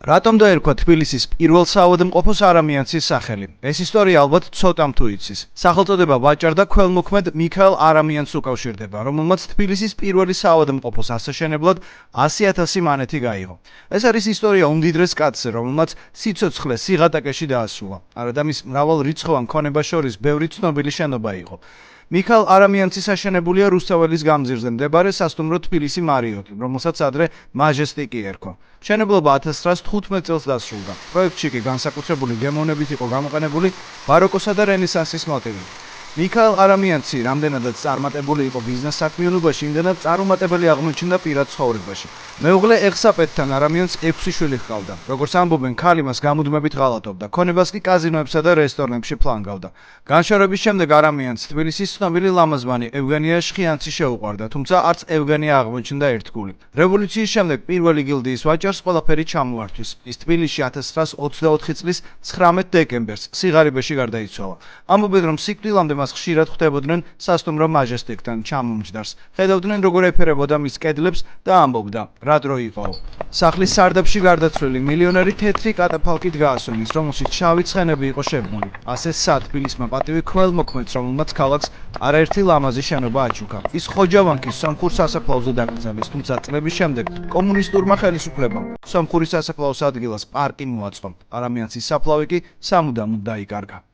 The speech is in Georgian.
რატომ დაერქვა თბილისის პირველ საავადმყოფოს არამიანცის სახელი? ეს ისტორია ალბათ ცოტამ თუ იცის. სახელწოდება ვაჭარ და ქველმოქმედ მიქაელ არამიანცს უკავშირდება, რომელმაც თბილისის პირველი საავადმყოფოს ასაშენებლად 100,000 მანეთი გაიღო. ეს არის ისტორია უმდიდრეს კაცზე, რომელმაც სიცოცხლე სიღატაკეში დაასრულა. არადა მის მრავალ რიცხოვან ქონებას შორის ბევრი ცნობილი შენობა იყო. მიქაელ არამიანცის აშენებულია რუსთაველის გამზირზე მდებარე სასტუმრო თბილისი მარიოტი, რომელსაც ადრე მაჟესტიკი ერქვა. მშენებლობა 1915 წელს დასრულდა. პროექტში კი განსაკუთრებული გემოვნებით იყო გამოყენებული ბაროკოსა და რენესანსის მოტივები. მიქაელ არამიანცი რამდენადაც წარმატებული იყო ბიზნეს საქმიანობაში, იმდენად წარუმატებელი აღმოჩნდა პირად ცხოვრებაში. მეუღლე ეხსაპეთთან არამიანცს 6 შვილი ჰყავდა. როგორც ამბობენ, ქალი მას გამუდმებით ღალატობდა. ქონებას კი კაზინოებსა და რესტორნებში ფლანგავდა. განშორების შემდეგ არამიანცს თბილისის ცნობილი ლამაზმანი ევგენია შხიანცი შეუყვარდა, თუმცა არც ევგენია აღმოჩნდა ერთგული. რევოლუციის შემდეგ პირველი გილდიის ვაჭარს ყველაფერი ჩამოართვეს. ის თბილისში 1924 წლის 19 დეკემბერს სიღარიბეში გარდაიცვალა. ამბობენ, რომ სიკვდილამდე მას ხშირად ხვდებოდნენ სასტუმრო მაჟესტიკთან ჩამომჯდარს. ხედავდნენ, როგორ ეფერებოდა მის კედლებს და ამბობდა, რა დრო იყო. სახლის სარდაფში გარდაცვლილი მილიონერი თეთრი კატაფალკით გაასვენეს, რომელშიც შავი ცხენები იყო შებმული. ასე თბილისმა პატივი ქველმოქმედს, რომელმაც ქალაქს არაერთი ლამაზი შენობა აჩუქა. ის ხოჯავანკის სომხურ სასაფლაოზე დაკრძალეს, თუმცა წლების შემდეგ კომუნისტურმა ხელისუფლებამ სომხური სასაფლაოს ადგილას პარკი მოაწყო. არამიანცის საფლავი კი სამუდამოდ დაიკარგა.